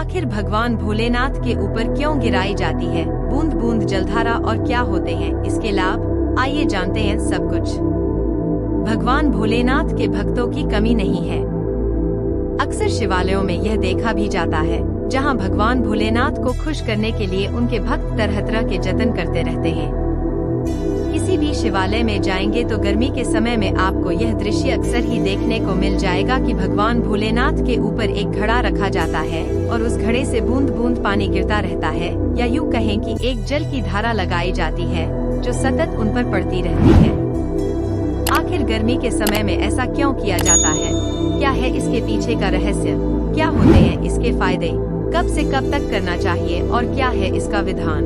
आखिर भगवान भोलेनाथ के ऊपर क्यों गिराई जाती है बूंद बूंद जलधारा और क्या होते हैं इसके लाभ, आइए जानते हैं सब कुछ। भगवान भोलेनाथ के भक्तों की कमी नहीं है। अक्सर शिवालयों में यह देखा भी जाता है, जहां भगवान भोलेनाथ को खुश करने के लिए उनके भक्त तरह तरह के जतन करते रहते हैं। किसी भी शिवालय में जाएंगे तो गर्मी के समय में आपको यह दृश्य अक्सर ही देखने को मिल जाएगा कि भगवान भोलेनाथ के ऊपर एक घड़ा रखा जाता है और उस घड़े से बूंद बूंद पानी गिरता रहता है, या यूँ कहें कि एक जल की धारा लगाई जाती है जो सतत उन पर पड़ती रहती है। आखिर गर्मी के समय में ऐसा क्यों किया जाता है? क्या है इसके पीछे का रहस्य? क्या होते हैं इसके फायदे? कब से कब तक करना चाहिए और क्या है इसका विधान?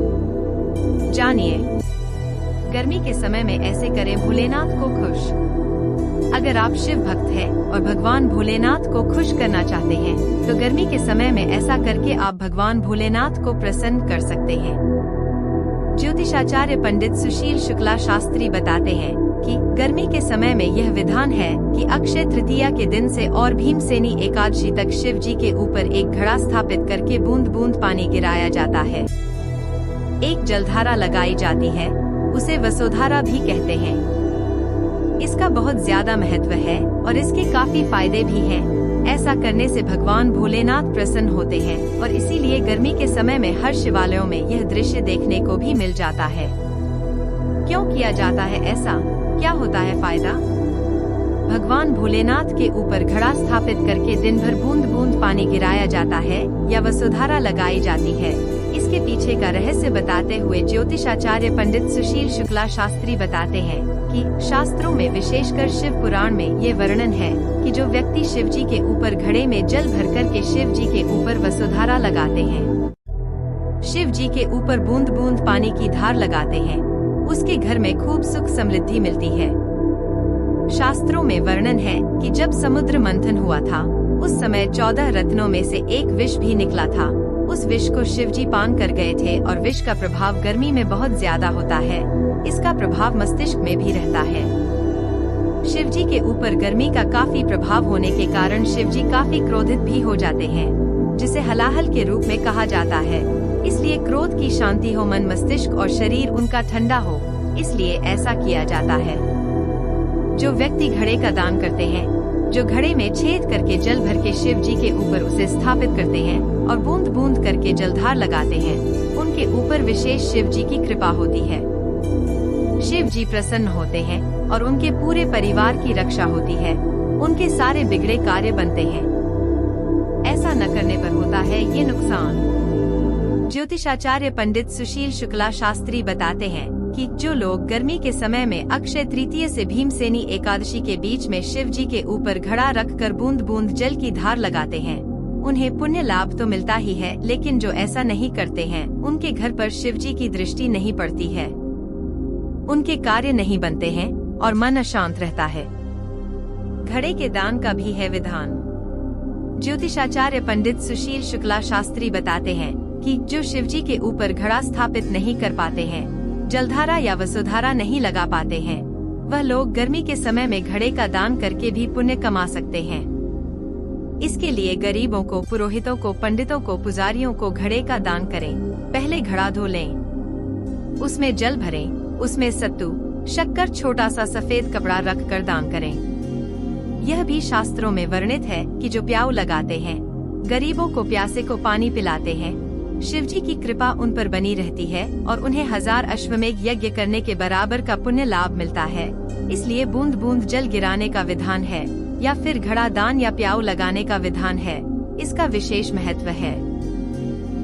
जानिए। गर्मी के समय में ऐसे करें भोलेनाथ को खुश। अगर आप शिव भक्त हैं और भगवान भोलेनाथ को खुश करना चाहते हैं, तो गर्मी के समय में ऐसा करके आप भगवान भोलेनाथ को प्रसन्न कर सकते हैं। ज्योतिषाचार्य पंडित सुशील शुक्ला शास्त्री बताते हैं कि गर्मी के समय में यह विधान है कि अक्षय तृतीया के दिन से और भीमसेनी एकादशी तक शिव जी के ऊपर एक घड़ा स्थापित करके बूंद बूंद पानी गिराया जाता है। एक जलधारा लगाई जाती है, उसे वसुधारा भी कहते हैं। इसका बहुत ज्यादा महत्व है और इसके काफी फायदे भी हैं। ऐसा करने से भगवान भोलेनाथ प्रसन्न होते हैं और इसीलिए गर्मी के समय में हर शिवालयों में यह दृश्य देखने को भी मिल जाता है। क्यों किया जाता है ऐसा? क्या होता है फायदा? भगवान भोलेनाथ के ऊपर घड़ा स्थापित करके दिन भर बूंद बूंद पानी गिराया जाता है या वसुधारा लगाई जाती है। इसके पीछे का रहस्य बताते हुए ज्योतिषाचार्य पंडित सुशील शुक्ला शास्त्री बताते हैं कि शास्त्रों में, विशेषकर शिव पुराण में ये वर्णन है कि जो व्यक्ति शिव जी के ऊपर घड़े में जल भरकर के शिव जी के ऊपर वसुधारा लगाते हैं, शिव जी के ऊपर बूंद बूंद पानी की धार लगाते हैं, उसके घर में खूब सुख समृद्धि मिलती है। शास्त्रों में वर्णन है कि जब समुद्र मंथन हुआ था, उस समय 14 रत्नों में से एक विष भी निकला था। उस विष को शिवजी पान कर गए थे और विष का प्रभाव गर्मी में बहुत ज्यादा होता है। इसका प्रभाव मस्तिष्क में भी रहता है। शिवजी के ऊपर गर्मी का काफी प्रभाव होने के कारण शिवजी काफी क्रोधित भी हो जाते हैं, जिसे हलाहल के रूप में कहा जाता है। इसलिए क्रोध की शांति हो, मन मस्तिष्क और शरीर उनका ठंडा हो, इसलिए ऐसा किया जाता है। जो व्यक्ति घड़े का दान करते हैं, जो घड़े में छेद करके जल भर के शिव जी के ऊपर उसे स्थापित करते हैं और बूंद बूंद करके जलधार लगाते हैं, उनके ऊपर विशेष शिव जी की कृपा होती है। शिव जी प्रसन्न होते हैं और उनके पूरे परिवार की रक्षा होती है। उनके सारे बिगड़े कार्य बनते हैं। ऐसा न करने पर होता है ये नुकसान। ज्योतिषाचार्य पंडित सुशील शुक्ला शास्त्री बताते हैं कि जो लोग गर्मी के समय में अक्षय तृतीया से भीमसेनी एकादशी के बीच में शिव जी के ऊपर घड़ा रखकर बूंद बूंद जल की धार लगाते हैं, उन्हें पुण्य लाभ तो मिलता ही है, लेकिन जो ऐसा नहीं करते हैं, उनके घर पर शिव जी की दृष्टि नहीं पड़ती है, उनके कार्य नहीं बनते हैं और मन अशांत रहता है। घड़े के दान का भी है विधान। ज्योतिषाचार्य पंडित सुशील शुक्ला शास्त्री बताते हैं कि जो शिवजी के ऊपर घड़ा स्थापित नहीं कर पाते हैं, जलधारा या वसुधारा नहीं लगा पाते हैं, वह लोग गर्मी के समय में घड़े का दान करके भी पुण्य कमा सकते हैं। इसके लिए गरीबों को, पुरोहितों को, पंडितों को, पुजारियों को घड़े का दान करें। पहले घड़ा धो लें, उसमें जल भरें, उसमें सत्तू, शक्कर, छोटा सा सफेद कपड़ा रख कर दान करें। यह भी शास्त्रों में वर्णित है कि जो प्याऊ लगाते हैं, गरीबों को, प्यासे को पानी पिलाते हैं, शिवजी की कृपा उन पर बनी रहती है और उन्हें 1000 अश्वमेघ यज्ञ करने के बराबर का पुण्य लाभ मिलता है। इसलिए बूंद बूंद जल गिराने का विधान है या फिर घड़ा दान या प्याऊ लगाने का विधान है। इसका विशेष महत्व है।